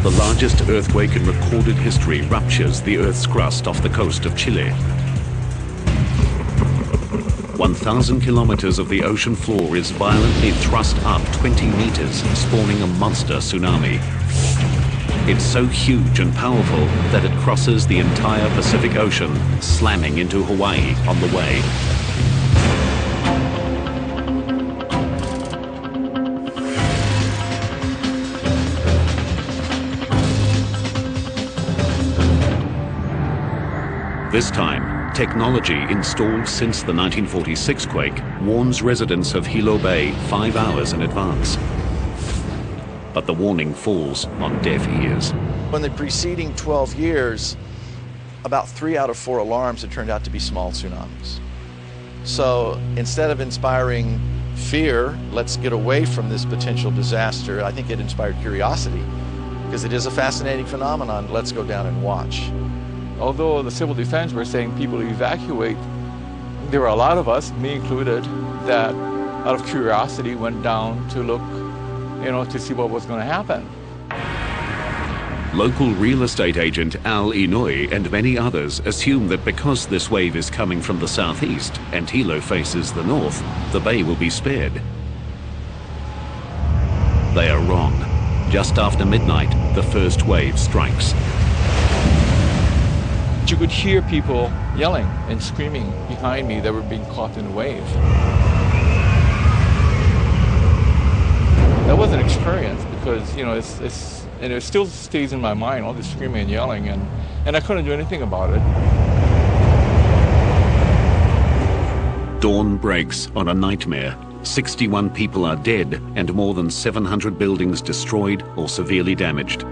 the largest earthquake in recorded history ruptures the Earth's crust off the coast of Chile. 1,000 kilometers of the ocean floor is violently thrust up 20 meters, spawning a monster tsunami. It's so huge and powerful that it crosses the entire Pacific Ocean, slamming into Hawaii on the way. This time, technology installed since the 1946 quake warns residents of Hilo Bay 5 hours in advance. But the warning falls on deaf ears. In the preceding 12 years, about 3 out of 4 alarms had turned out to be small tsunamis. So instead of inspiring fear, let's get away from this potential disaster, I think it inspired curiosity, because it is a fascinating phenomenon. Let's go down and watch. Although the civil defense were saying people evacuate, there were a lot of us, me included, that out of curiosity went down to look, to see what was going to happen. Local real estate agent Al Inouye and many others assume that because this wave is coming from the southeast and Hilo faces the north, the bay will be spared. They are wrong. Just after midnight, the first wave strikes. You could hear people yelling and screaming behind me that were being caught in the wave. That was an experience because, and it still stays in my mind, all this screaming and yelling, and I couldn't do anything about it. Dawn breaks on a nightmare. 61 people are dead and more than 700 buildings destroyed or severely damaged.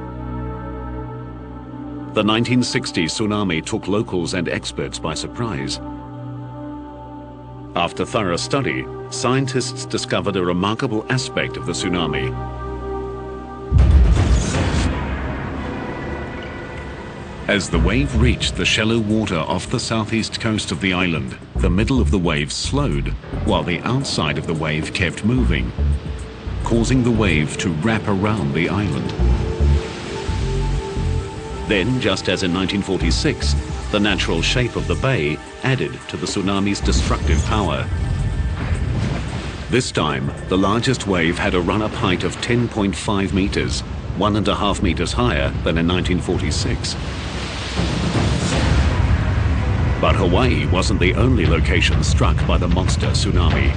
The 1960 tsunami took locals and experts by surprise. After thorough study, scientists discovered a remarkable aspect of the tsunami. As the wave reached the shallow water off the southeast coast of the island, the middle of the wave slowed, while the outside of the wave kept moving, causing the wave to wrap around the island. Then, just as in 1946, the natural shape of the bay added to the tsunami's destructive power. This time, the largest wave had a run-up height of 10.5 meters, 1.5 meters higher than in 1946. But Hawaii wasn't the only location struck by the monster tsunami.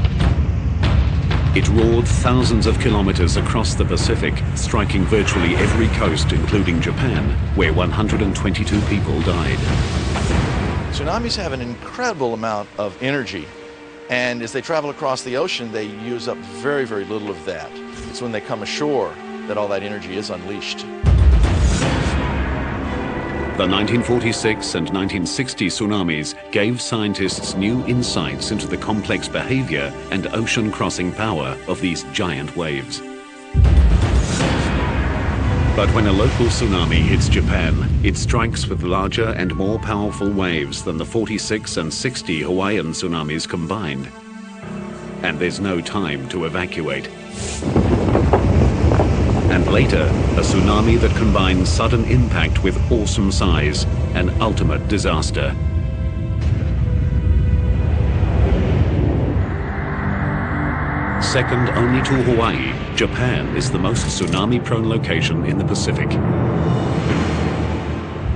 It roared thousands of kilometers across the Pacific, striking virtually every coast, including Japan, where 122 people died. Tsunamis have an incredible amount of energy, and as they travel across the ocean, they use up very, very little of that. It's when they come ashore that all that energy is unleashed. The 1946 and 1960 tsunamis gave scientists new insights into the complex behavior and ocean-crossing power of these giant waves. But when a local tsunami hits Japan, it strikes with larger and more powerful waves than the 46 and 60 Hawaiian tsunamis combined. And there's no time to evacuate. And later, a tsunami that combines sudden impact with awesome size, an ultimate disaster. Second only to Hawaii, Japan is the most tsunami-prone location in the Pacific.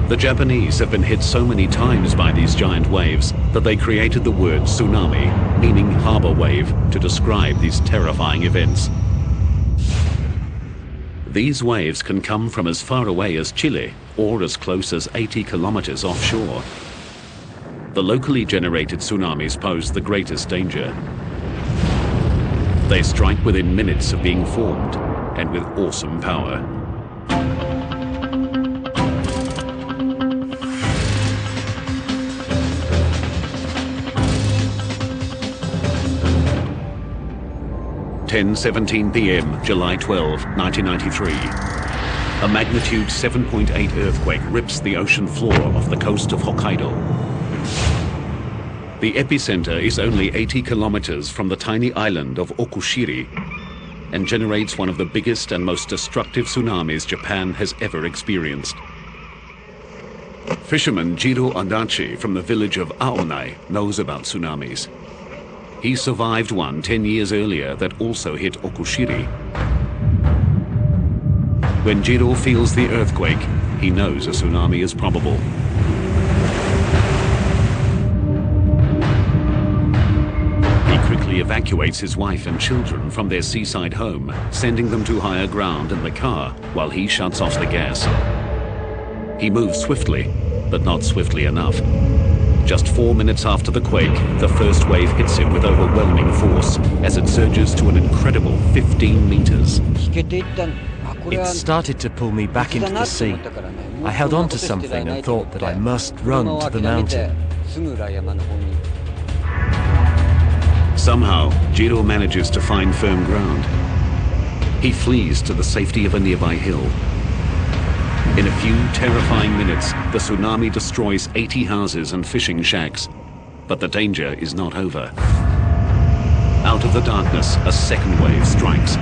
The Japanese have been hit so many times by these giant waves that they created the word tsunami, meaning harbor wave, to describe these terrifying events. These waves can come from as far away as Chile or as close as 80 kilometers offshore. The locally generated tsunamis pose the greatest danger. They strike within minutes of being formed and with awesome power. (10:17 p.m., July 12, 1993). A magnitude 7.8 earthquake rips the ocean floor off the coast of Hokkaido. The epicenter is only 80 kilometers from the tiny island of Okushiri. and generates one of the biggest and most destructive tsunamis Japan has ever experienced. Fisherman Jiro Adachi from the village of Aonai knows about tsunamis. He survived one 10 years earlier that also hit Okushiri. When Jiro feels the earthquake, he knows a tsunami is probable. He quickly evacuates his wife and children from their seaside home, sending them to higher ground in the car while he shuts off the gas. He moves swiftly, but not swiftly enough. Just 4 minutes after the quake, the first wave hits him with overwhelming force as it surges to an incredible 15 meters. It started to pull me back into the sea. I held on to something and thought that I must run to the mountain. Somehow, Jiro manages to find firm ground. He flees to the safety of a nearby hill. In a few terrifying minutes, the tsunami destroys 80 houses and fishing shacks. But the danger is not over. Out of the darkness, a second wave strikes.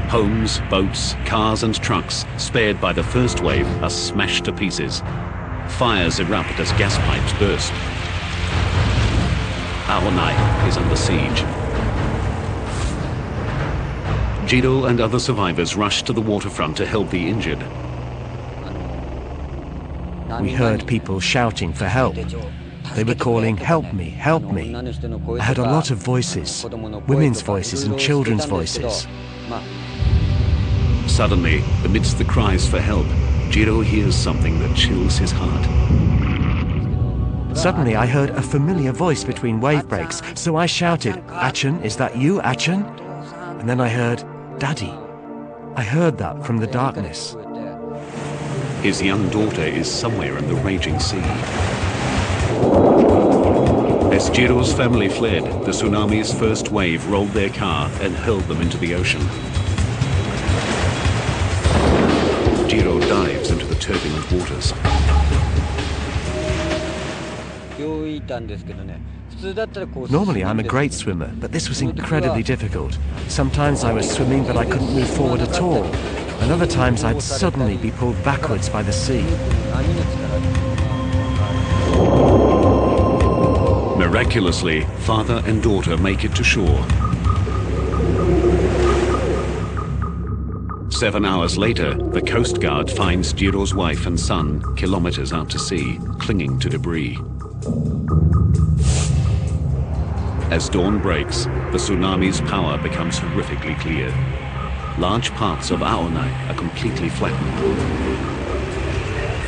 Homes, boats, cars and trucks, spared by the first wave, are smashed to pieces. Fires erupt as gas pipes burst. Aonai is under siege. Jiro and other survivors rush to the waterfront to help the injured. We heard people shouting for help. They were calling, "Help me, help me." I heard a lot of voices, women's voices and children's voices. Suddenly, amidst the cries for help, Jiro hears something that chills his heart. Suddenly I heard a familiar voice between wave breaks, so I shouted, "Achan, is that you, Achan?" And then I heard, "Daddy." I heard that from the darkness. His young daughter is somewhere in the raging sea. As Jiro's family fled, the tsunami's first wave rolled their car and hurled them into the ocean. Jiro dives into the turbulent waters. Normally I'm a great swimmer, but this was incredibly difficult. Sometimes I was swimming but I couldn't move forward at all. And other times I'd suddenly be pulled backwards by the sea. Miraculously, father and daughter make it to shore. 7 hours later, the Coast Guard finds Jiro's wife and son kilometers out to sea, clinging to debris. As dawn breaks, the tsunami's power becomes horrifically clear. Large parts of Aonai are completely flattened.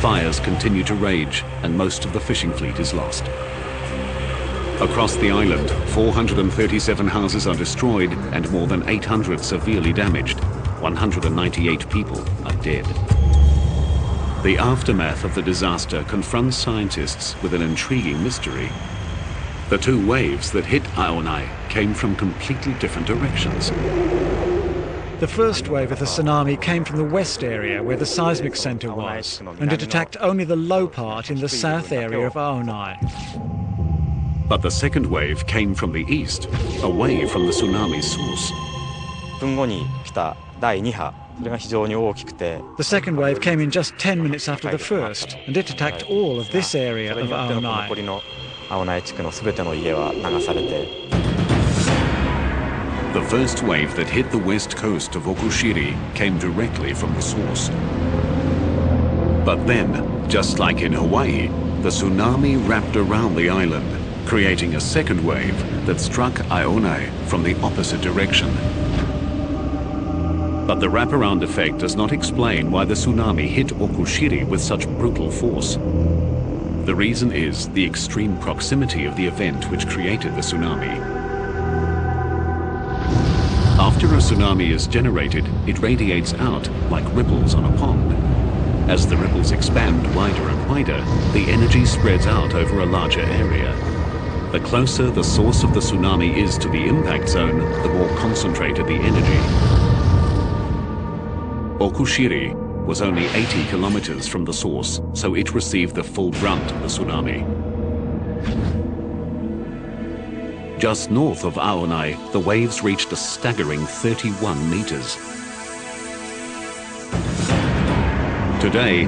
Fires continue to rage, and most of the fishing fleet is lost. Across the island, 437 houses are destroyed and more than 800 severely damaged. 198 people are dead. The aftermath of the disaster confronts scientists with an intriguing mystery. The two waves that hit Aonai came from completely different directions. The first wave of the tsunami came from the west area where the seismic center was, and it attacked only the low part in the south area of Aonai. But the second wave came from the east, away from the tsunami's source. The second wave came in just 10 minutes after the first, and it attacked all of this area of Aonai. The first wave that hit the west coast of Okushiri came directly from the source. But then, just like in Hawaii, the tsunami wrapped around the island, creating a second wave that struck Aonai from the opposite direction. But the wraparound effect does not explain why the tsunami hit Okushiri with such brutal force. The reason is the extreme proximity of the event which created the tsunami. After a tsunami is generated, it radiates out like ripples on a pond. As the ripples expand wider and wider, the energy spreads out over a larger area. The closer the source of the tsunami is to the impact zone, the more concentrated the energy. Okushiri was only 80 kilometers from the source, so it received the full brunt of the tsunami. Just north of Aonai, the waves reached a staggering 31 meters. Today,